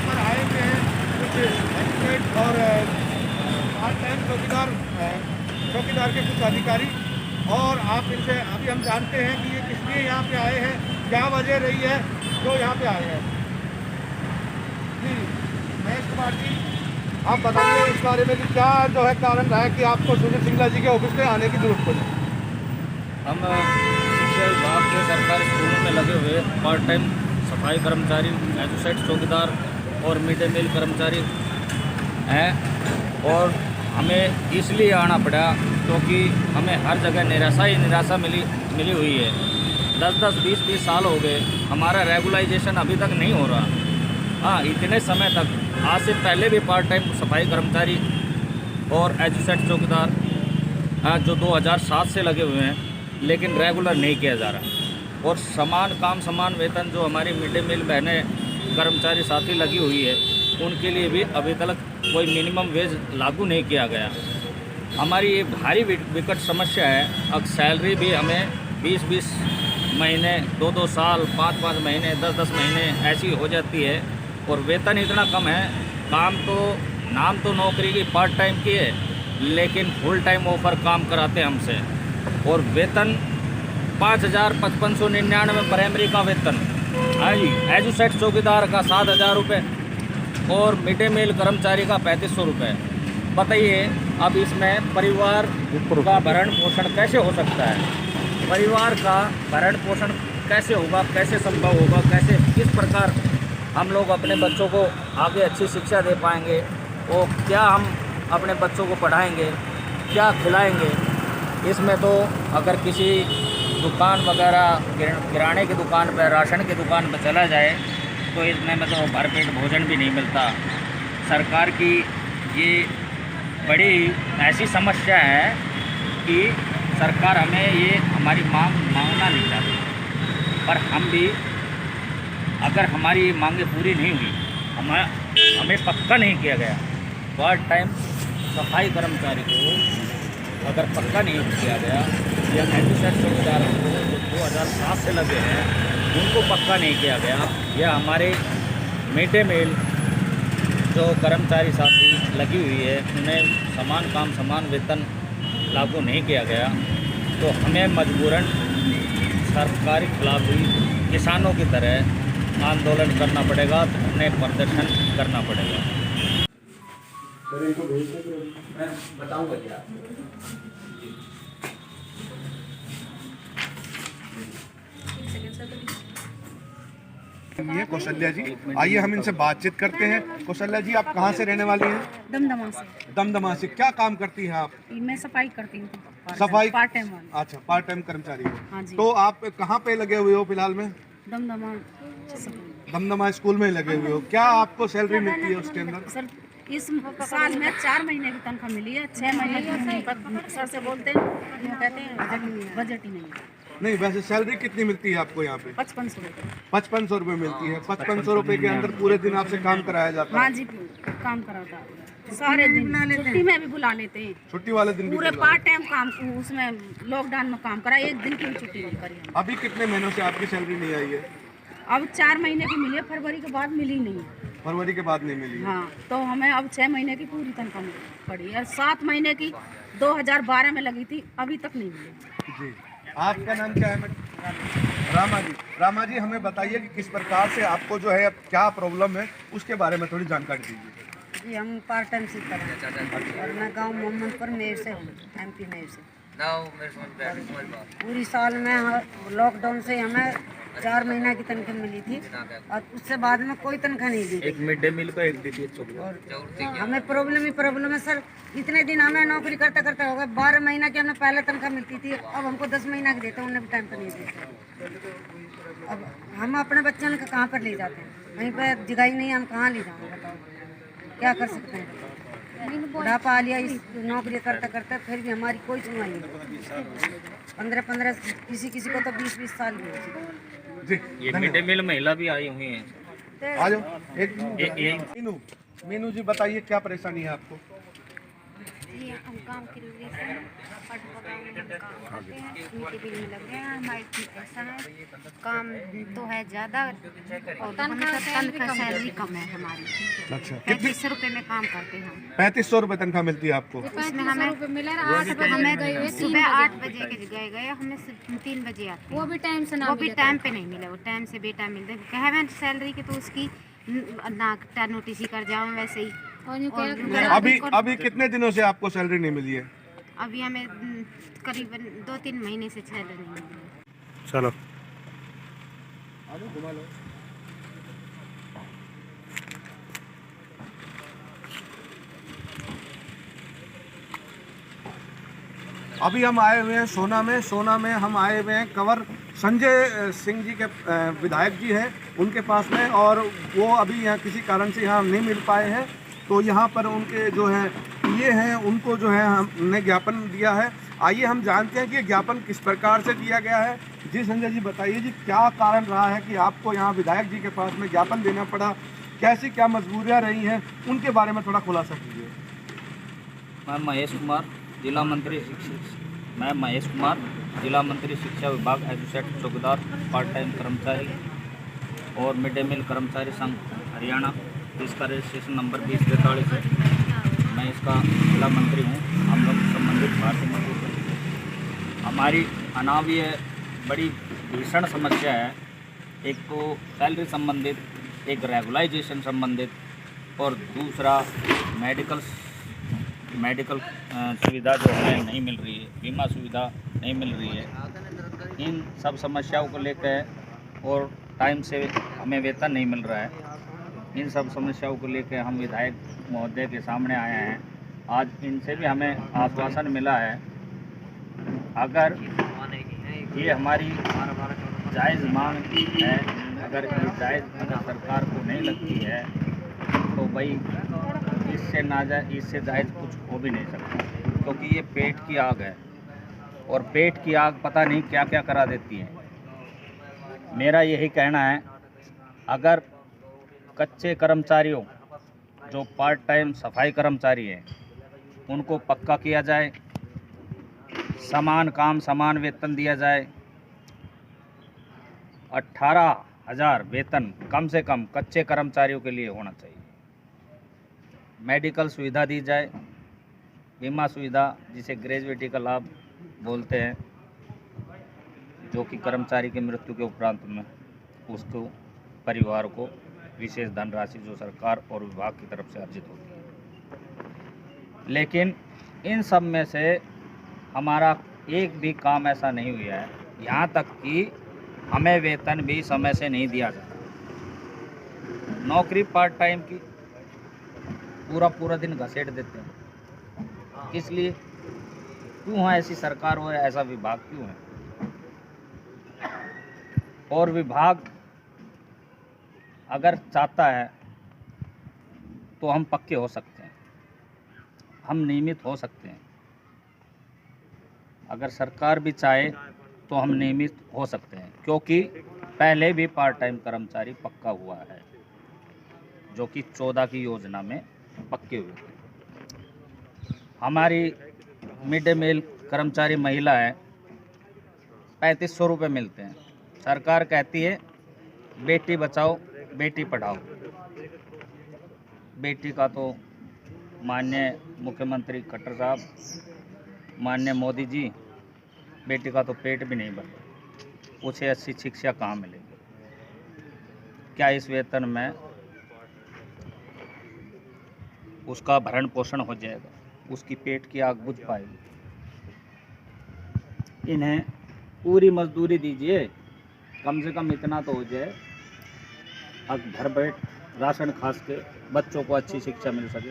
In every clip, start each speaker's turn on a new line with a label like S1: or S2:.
S1: पर आए हुए हैं कुछ एजुकेट और पार्ट टाइम चौकीदार के कुछ अधिकारी, और आप इनसे अभी हम जानते हैं कि ये किस लिए यहाँ पे आए हैं, क्या वजह रही है जो यहाँ पे आए हैं। जी महेश कुमार जी, आप बताइए इस बारे में कि क्या जो है कारण रहा है कि आपको सुनील सिंगला जी के ऑफिस में आने की जरूरत पड़ी।
S2: हम शिक्षा विभाग के सरकारी स्कूलों में लगे हुए पार्ट टाइम सफाई कर्मचारी, एजुकेट चौकीदार और मिड डे मील कर्मचारी हैं, और हमें इसलिए आना पड़ा क्योंकि हमें हर जगह निराशा मिली हुई है। 10-10, 20-20 साल हो गए, हमारा रेगुलाइजेशन अभी तक नहीं हो रहा। हाँ, इतने समय तक, आज से पहले भी पार्ट टाइम सफाई कर्मचारी और एजुकेट चौकीदार जो 2007 से लगे हुए हैं, लेकिन रेगुलर नहीं किया जा रहा। और समान काम समान वेतन जो हमारी मिड डे मील बहनें कर्मचारी साथी लगी हुई है, उनके लिए भी अभी तक कोई मिनिमम वेज लागू नहीं किया गया। हमारी ये भारी विकट समस्या है। अब सैलरी भी हमें 20-20 महीने, 2-2 साल, 5-5 महीने, 10-10 महीने ऐसी हो जाती है, और वेतन इतना कम है। काम तो, नाम तो नौकरी की पार्ट टाइम की है, लेकिन फुल टाइम ऑफर काम कराते हैं हमसे, और वेतन 5,5599 प्राइमरी का वेतन, हाँ जी, एजुकेट चौकीदार का 7,000 रुपये, और मिड डे मील कर्मचारी का 3500 रुपये। बताइए, अब इसमें परिवार का भरण पोषण कैसे हो सकता है? परिवार का भरण पोषण कैसे होगा, कैसे संभव होगा, कैसे किस प्रकार हम लोग अपने बच्चों को आगे अच्छी शिक्षा दे पाएंगे, और क्या हम अपने बच्चों को पढ़ाएंगे, क्या खिलाएंगे? इसमें तो अगर किसी दुकान वगैरह, किराने की दुकान पर, राशन की दुकान पर चला जाए, तो इसमें मतलब भरपेट भोजन भी नहीं मिलता। सरकार की ये बड़ी ऐसी समस्या है कि सरकार हमें ये हमारी मांगना नहीं चाहती, पर हम भी, अगर हमारी मांगें पूरी नहीं हुई, हमें पक्का नहीं किया गया, पार्ट टाइम सफाई कर्मचारी को अगर पक्का नहीं किया गया, या एजुकेट चौकीदार को जो 2007 से लगे हैं उनको पक्का नहीं किया गया, या हमारे मिड डे मील जो कर्मचारी साथी लगी हुई है उन्हें समान काम समान वेतन लागू नहीं किया गया, तो हमें मजबूरन सरकारी खिलाफ ही किसानों की तरह आंदोलन करना पड़ेगा, उन्हें प्रदर्शन करना पड़ेगा।
S3: मैं बताऊंगा क्या।
S1: ये कौशल्या जी, आइए हम इनसे बातचीत करते हैं। कौशल्या जी, आप कहाँ से रहने वाली हैं?
S4: दमदमा से।
S1: दमदमा से। क्या काम करती हैं आप?
S4: मैं सफाई करती हूँ।
S1: सफाई,
S4: पार्ट टाइम वाली।
S1: अच्छा, पार्ट टाइम कर्मचारी हो।
S4: हाँ जी।
S1: तो आप कहाँ पे लगे हुए हो फिलहाल में?
S4: दमदमा
S1: दमदमा स्कूल में लगे हुए हो। क्या आपको सैलरी मिलती है उसके अंदर?
S4: सर, इस साल में 4 महीने की तनख्वाह मिली है, 6 महीने की सर से बोलते हैं, वो कहते हैं बजट ही नहीं है।
S1: नहीं, वैसे सैलरी कितनी मिलती है आपको यहाँ पे?
S4: 5500 रुपये।
S1: 5500 रुपये मिलती है। 5500 रुपये के अंदर पूरे दिन आपसे काम कराया जाता है?
S4: हाँ जी, काम कराता है सारे दिन, छुट्टी में भी बुला लेते हैं,
S1: छुट्टी वाले दिन भी
S4: पूरे
S1: बुला
S4: पार्ट टाइम काम, उसमें लॉकडाउन में काम करा, एक दिन की भी छुट्टी नहीं करी हमने।
S1: अभी कितने महीनों से आपकी सैलरी नहीं आई है?
S4: अब 4 महीने की मिली है, फरवरी के बाद मिली नहीं है।
S1: फरवरी के बाद नहीं मिली है।
S4: हाँ, तो हमें अब 6 महीने की पूरी तनख्वाह पड़ी है। 7 महीने की 2012 में लगी थी, अभी तक नहीं मिली।
S1: जी, आपका नाम क्या है? रामा जी। रामा जी, हमें बताइए कि किस प्रकार से आपको जो है क्या प्रॉब्लम है, उसके बारे में थोड़ी जानकारी दीजिए।
S5: जी, हम पार्ट टाइम से करें, और मैं गांव मोहम्मदपुर मेर से हूँ, MP मेर से। पूरी साल में लॉकडाउन से हमें 4 महीना की तनख्वाह मिली थी, और उससे बाद में कोई तनख्वाह नहीं दी।
S2: एक मिड डे मील का, एक DPH
S5: और हमें प्रॉब्लम है सर। इतने दिन हमें नौकरी करते करते हो गए, 12 महीना की हमें पहले तनख्वाह मिलती थी, अब हमको 10 महीना की देते हैं, उन्हें भी टाइम पर नहीं देते। अब हम अपने बच्चों को कहाँ पर ले जाते हैं? कहीं पर जगह ही नहीं, हम कहाँ ले जाएंगे? बताओ, क्या कर सकते हैं? बुढ़ापा आ लिया इस नौकरी करते करते, फिर भी हमारी कोई सुनवाई नहीं। 15-15, किसी को तो 20-20 साल भी हो।
S1: जी,
S2: ये मिड डे मील महिला भी आई हुई हैं।
S1: आ जाओ। मीनू जी, बताइए क्या परेशानी है आपको?
S6: जी, हम काम की वजह से पटवा गाँव में हम काम करते हैं, मिट्टी बिल में लग गए हैं। हमारे ऐसा है काम तो है ज़्यादा और तनख्वाह सैलरी कम है हमारी।
S1: अच्छा,
S6: 3500 रुपये में काम करते हैं हम।
S1: 3500 रुपये तनख्वाह मिलती है आपको?
S6: इसमें हमें हमें सुबह 8 बजे के गए हमें 3 बजे आते हैं। वो भी टाइम से वो भी टाइम पे नहीं मिला, वो टाइम से बेटा मिलता है सैलरी की, तो उसकी ना नोटिस ही कर जाओ वैसे ही। और
S1: अभी कितने दिनों से आपको सैलरी नहीं मिली है?
S6: अभी हमें करीबन 2-3 महीने से सैलरी नहीं मिली है।
S1: चलो अभी हम आए हुए हैं सोना में हम आए हुए हैं कंवर संजय सिंह जी के विधायक जी हैं उनके पास में, और वो अभी यहाँ किसी कारण से यहाँ नहीं मिल पाए हैं। तो यहाँ पर उनके जो है ये हैं, उनको जो है हमने ज्ञापन दिया है। आइए हम जानते हैं कि ये ज्ञापन किस प्रकार से दिया गया है। जी संजय जी बताइए जी, क्या कारण रहा है कि आपको यहाँ विधायक जी के पास में ज्ञापन देना पड़ा, कैसी क्या मजबूरियाँ रही हैं, उनके बारे में थोड़ा खुलासा कीजिए।
S2: मैं महेश कुमार जिला मंत्री शिक्षा विभाग एजुसेट चौकीदार पार्ट टाइम कर्मचारी और मिड डे मील कर्मचारी संघ हरियाणा, इसका रजिस्ट्रेशन नंबर 2043 है। मैं इसका जिला मंत्री हूँ। हम लोग संबंधित भारतीय मजदूर संघ, हमारी अनाविय बड़ी भीषण समस्या है। एक तो सैलरी संबंधित, एक रेगुलाइजेशन संबंधित और दूसरा मेडिकल सुविधा जो हमें नहीं मिल रही है, बीमा सुविधा नहीं मिल रही है। इन सब समस्याओं को लेकर और टाइम से हमें वेतन नहीं मिल रहा है। इन सब समस्याओं को लेकर हम विधायक महोदय के सामने आए हैं। आज इनसे भी हमें आश्वासन मिला है, अगर ये हमारी जायज़ मांग है, अगर ये जायज़ अगर सरकार को नहीं लगती है तो भाई इससे जायज़ कुछ हो भी नहीं सकता, क्योंकि ये पेट की आग है और पेट की आग पता नहीं क्या क्या करा देती है। मेरा यही कहना है, अगर कच्चे कर्मचारियों जो पार्ट टाइम सफाई कर्मचारी हैं उनको पक्का किया जाए, समान काम समान वेतन दिया जाए। 18,000 वेतन कम से कम कच्चे कर्मचारियों के लिए होना चाहिए। मेडिकल सुविधा दी जाए, बीमा सुविधा जिसे ग्रेजुएटी का लाभ बोलते हैं, जो कि कर्मचारी की मृत्यु के उपरांत में उसको परिवार को विशेष धनराशि जो सरकार और विभाग की तरफ से अर्जित होती है। लेकिन इन सब में से हमारा एक भी काम ऐसा नहीं हुआ है, यहाँ तक कि हमें वेतन भी समय से नहीं दिया जाता। नौकरी पार्ट टाइम की पूरा दिन घसीट देते हैं। इसलिए क्यों है ऐसी सरकार हो, ऐसा विभाग क्यों है? और विभाग अगर चाहता है तो हम पक्के हो सकते हैं, हम नियमित हो सकते हैं। अगर सरकार भी चाहे तो हम नियमित हो सकते हैं, क्योंकि पहले भी पार्ट टाइम कर्मचारी पक्का हुआ है, जो कि 14 की योजना में पक्के हुए थे। हमारी मिड डे मील कर्मचारी महिला है, 3500 रुपये मिलते हैं। सरकार कहती है बेटी बचाओ बेटी पढ़ाओ। बेटी का तो माननीय मुख्यमंत्री खट्टर साहब, माननीय मोदी जी, बेटी का तो पेट भी नहीं भरता, उसे अच्छी शिक्षा कहाँ मिलेगी? क्या इस वेतन में उसका भरण पोषण हो जाएगा? उसकी पेट की आग बुझ पाएगी? इन्हें पूरी मजदूरी दीजिए, कम से कम इतना तो हो जाए, अब घर बैठ राशन खास के बच्चों को अच्छी शिक्षा मिल सके।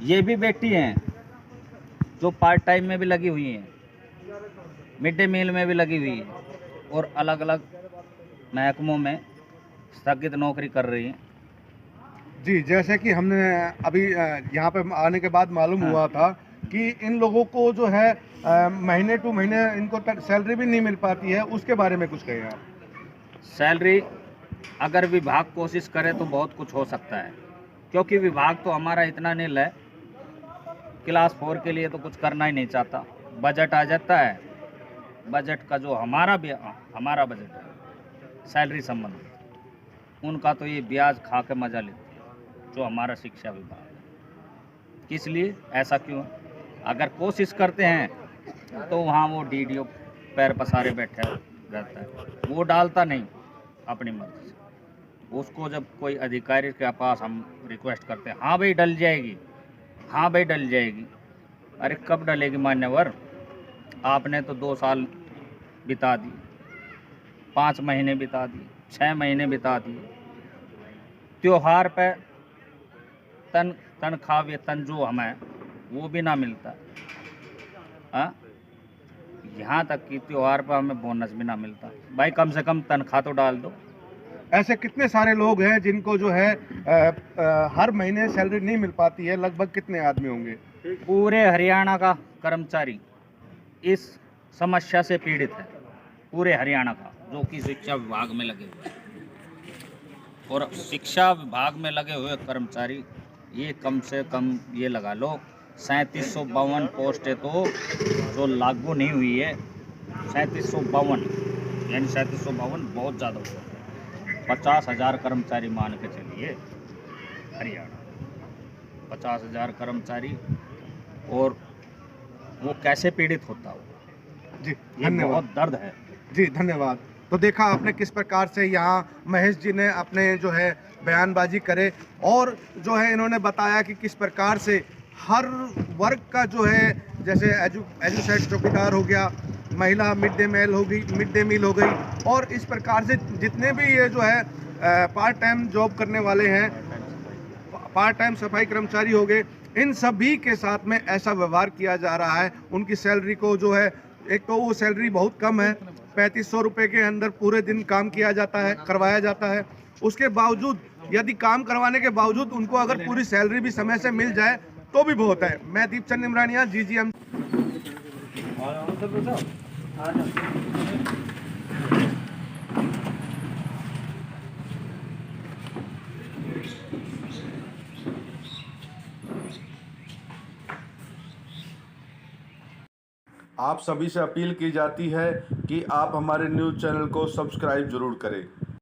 S2: ये भी बेटी हैं जो पार्ट टाइम में भी लगी हुई हैं, मिड डे मील में भी लगी हुई हैं और अलग अलग महकमों में स्थगित नौकरी कर रही हैं।
S1: जी, जैसे कि हमने अभी यहाँ पे आने के बाद मालूम हुआ था कि इन लोगों को जो है महीने टू महीने इनको सैलरी भी नहीं मिल पाती है, उसके बारे में कुछ कहिए आप।
S2: सैलरी अगर विभाग कोशिश करे तो बहुत कुछ हो सकता है, क्योंकि विभाग तो हमारा इतना नील है क्लास 4 के लिए तो कुछ करना ही नहीं चाहता। बजट आ जाता है, बजट का जो हमारा बजट है सैलरी संबंधित, उनका तो ये ब्याज खा के मजा लेते हैं जो हमारा शिक्षा विभाग है। किस लिए ऐसा क्यों है? अगर कोशिश करते हैं तो वहाँ वो डीडीओ पैर पसारे बैठे रहता है, वो डालता नहीं अपनी मर्जी से। उसको जब कोई अधिकारी के पास हम रिक्वेस्ट करते हैं, हाँ भाई डल जाएगी, हाँ भाई डल जाएगी। अरे कब डलेगी मान्यवर? आपने तो 2 साल बिता दिए, 5 महीने बिता दिए, 6 महीने बिता दिए। त्योहार पे तनख्वाह वेतन जो हमें वो भी ना मिलता। हाँ, यहाँ तक कि त्योहार पर हमें बोनस भी ना मिलता। भाई कम से कम तनख्वाह तो डाल दो।
S1: ऐसे कितने सारे लोग हैं जिनको जो है हर महीने सैलरी नहीं मिल पाती है? लगभग कितने आदमी होंगे?
S2: पूरे हरियाणा का कर्मचारी इस समस्या से पीड़ित है, पूरे हरियाणा का, जो कि शिक्षा विभाग में लगे हुए हैं। और शिक्षा विभाग में लगे हुए कर्मचारी ये कम से कम ये लगा लो 3752 पोस्टें तो जो लागू नहीं हुई है, 3752 यानी 3752 बहुत ज़्यादा हुआ। 50,000 कर्मचारी मान के चलिए हरियाणा, 50,000 कर्मचारी, और वो कैसे पीड़ित होता हो।
S1: जी
S2: ये
S1: धन्यवाद।
S2: बहुत दर्द है।
S1: जी धन्यवाद। तो देखा आपने किस प्रकार से यहाँ महेश जी ने अपने जो है बयानबाजी करे, और जो है इन्होंने बताया कि किस प्रकार से हर वर्ग का जो है, जैसे एजुसेट चौकीदार हो गया, महिला मिड डे मील हो गई, और इस प्रकार से जितने भी ये जो है पार्ट टाइम जॉब करने वाले हैं, पार्ट टाइम सफाई कर्मचारी हो गए, इन सभी के साथ में ऐसा व्यवहार किया जा रहा है। उनकी सैलरी को जो है, एक तो वो सैलरी बहुत कम है, 3500 रुपये के अंदर पूरे दिन काम किया जाता है, करवाया जाता है। उसके बावजूद, यदि काम करवाने के बावजूद उनको अगर पूरी सैलरी भी समय से मिल जाए तो भी बहुत है। मैं दीपचंद निमरानिया, GGM।
S7: आप सभी से अपील की जाती है कि आप हमारे न्यूज़ चैनल को सब्सक्राइब जरूर करें।